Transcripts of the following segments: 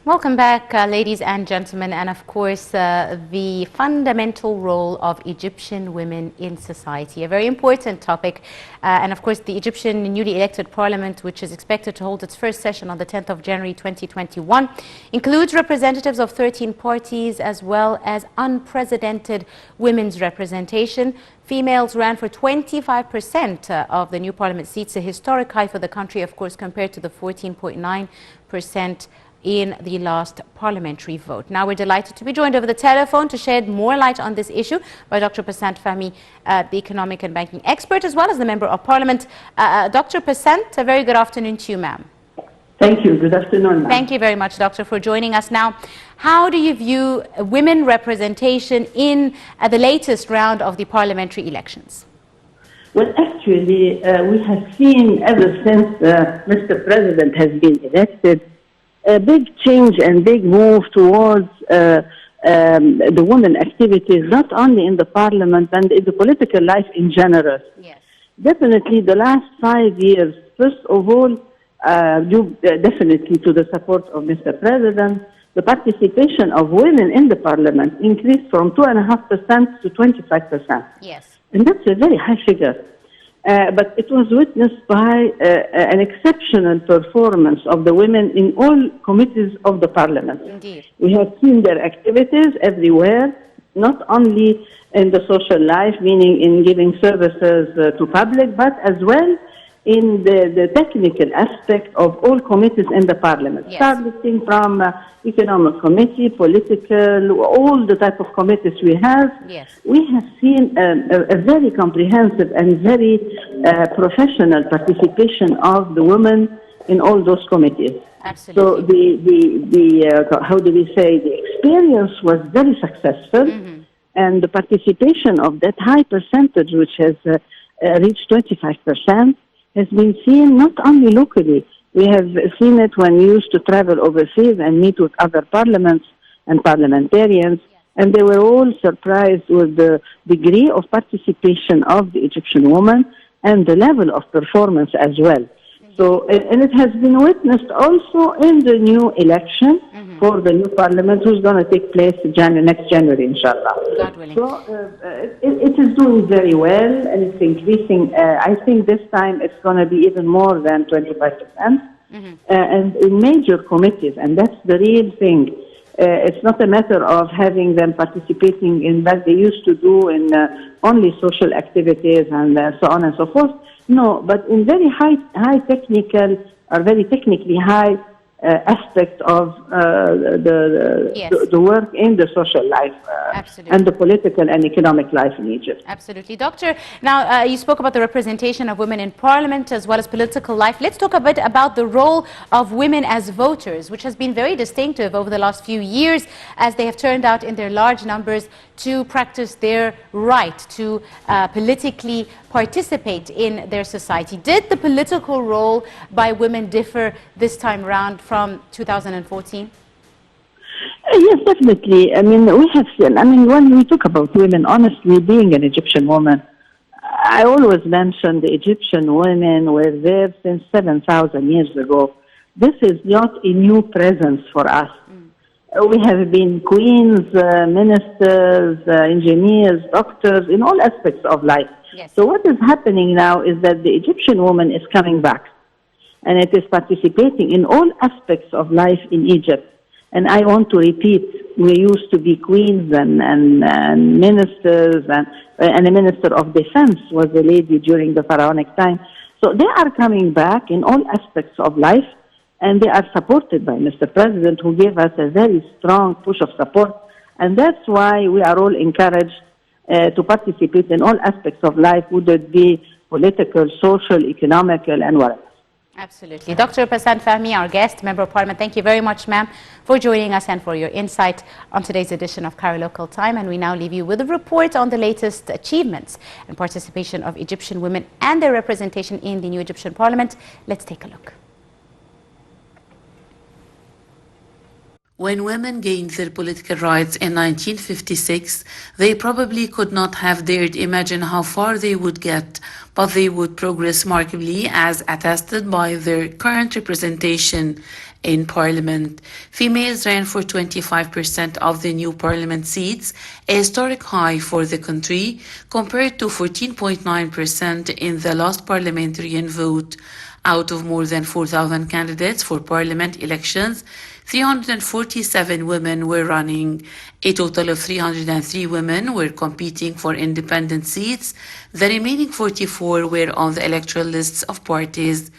Welcome back, ladies and gentlemen, and of course, the fundamental role of Egyptian women in society, a very important topic. And of course, the Egyptian newly elected parliament, which is expected to hold its first session on the 10th of January 2021, includes representatives of 13 parties as well as unprecedented women's representation. Females ran for 25% of the new parliament seats, a historic high for the country, of course, compared to the 14.9% in the last parliamentary vote. Now we're delighted to be joined over the telephone to shed more light on this issue by Dr. Fahmy, the economic and banking expert, as well as the member of parliament. Dr. Pacinthe, a very good afternoon to you, ma'am. Thank you. Good afternoon, ma'am. Thank you very much, Doctor, for joining us. Now, how do you view women representation in the latest round of the parliamentary elections? Well, actually, we have seen ever since Mr. President has been elected, a big change and big move towards the women activities, not only in the parliament and in the political life in general. Yes. Definitely the last 5 years, first of all, due definitely to the support of Mr. President, the participation of women in the parliament increased from 2.5% to 25%. Yes. And that's a very high figure. But it was witnessed by an exceptional performance of the women in all committees of the parliament. Indeed. We have seen their activities everywhere, not only in the social life, meaning in giving services to public, but as well in the technical aspect of all committees in the parliament, yes, starting from economic committee, political, all the type of committees we have. Yes. We have seen a very comprehensive and very professional participation of the women in all those committees. Absolutely. So how do we say, the experience was very successful, and the participation of that high percentage, which has reached 25%, has been seen not only locally. We have seen it when we used to travel overseas and meet with other parliaments and parliamentarians, and they were all surprised with the degree of participation of the Egyptian woman and the level of performance as well. So, and it has been witnessed also in the new election for the new parliament, who's going to take place next January, inshallah. God willing. So it is doing very well, and it's increasing. I think this time it's going to be even more than 25%, and in major committees, and that's the real thing. It's not a matter of having them participating in what they used to do in only social activities and so on and so forth. No, but in very high technical or very technically high aspect of the work in the social life and the political and economic life in Egypt. Absolutely. Doctor, now you spoke about the representation of women in parliament as well as political life. Let's talk a bit about the role of women as voters, which has been very distinctive over the last few years as they have turned out in their large numbers to practice their right to politically participate in their society. Did the political role by women differ this time around from 2014? Yes, definitely. I mean, we have seen, when we talk about women, honestly, being an Egyptian woman, I always mention the Egyptian women were there since 7,000 years ago. This is not a new presence for us. We have been queens, ministers, engineers, doctors, in all aspects of life. Yes. So what is happening now is that the Egyptian woman is coming back, and it is participating in all aspects of life in Egypt. And I want to repeat, we used to be queens and ministers, and a minister of defense was a lady during the pharaonic time. So they are coming back in all aspects of life, and they are supported by Mr. President, who gave us a very strong push of support. And that's why we are all encouraged to participate in all aspects of life, would it be political, social, economical, and whatever. Absolutely. Dr. Fahmy, our guest, Member of Parliament, thank you very much, ma'am, for joining us and for your insight on today's edition of Cairo Local Time. And we now leave you with a report on the latest achievements and participation of Egyptian women and their representation in the new Egyptian Parliament. Let's take a look. When women gained their political rights in 1956, they probably could not have dared imagine how far they would get, but they would progress markedly as attested by their current representation in parliament. Females ran for 25% of the new parliament seats, a historic high for the country, compared to 14.9% in the last parliamentarian vote. Out of more than 4,000 candidates for parliament elections, 347 women were running. A total of 303 women were competing for independent seats. The remaining 44 were on the electoral lists of parties.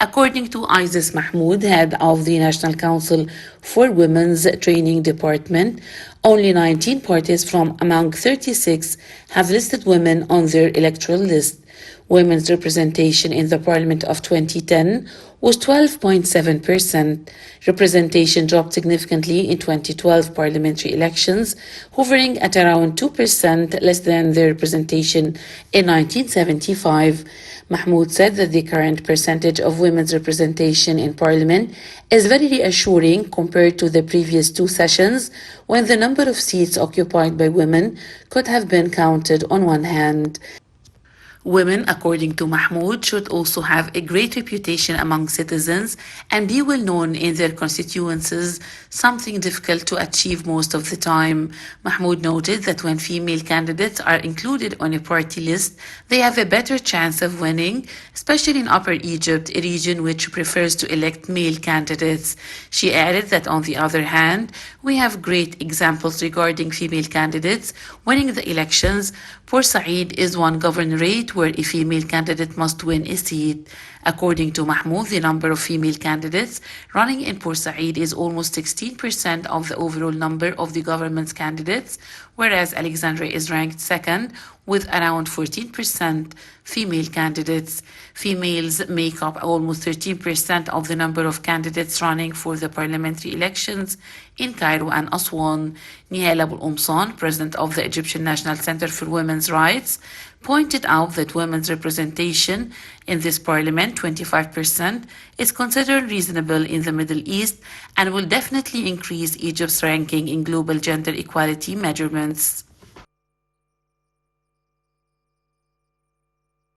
According to Isis Mahmoud, head of the National Council for Women's Training Department, only 19 parties from among 36 have listed women on their electoral list. Women's representation in the Parliament of 2010 was 12.7%. Representation dropped significantly in 2012 parliamentary elections, hovering at around 2% less than the representation in 1975. Mahmoud said that the current percentage of women's representation in parliament is very reassuring compared to the previous two sessions, when the number of seats occupied by women could have been counted on one hand. Women, according to Mahmoud, should also have a great reputation among citizens and be well known in their constituencies, something difficult to achieve most of the time. Mahmoud noted that when female candidates are included on a party list, they have a better chance of winning, especially in Upper Egypt, a region which prefers to elect male candidates. She added that on the other hand, we have great examples regarding female candidates winning the elections. Port Said is one governorate where a female candidate must win a seat. According to Mahmoud, the number of female candidates running in Port Said is almost 16% of the overall number of the government's candidates, whereas Alexandria is ranked second with around 14% female candidates. Females make up almost 13% of the number of candidates running for the parliamentary elections in Cairo and Aswan. Nihal Abu Umsan, president of the Egyptian National Center for Women's Rights, pointed out that women's representation in this parliament, 25%, is considered reasonable in the Middle East and will definitely increase Egypt's ranking in global gender equality measurements.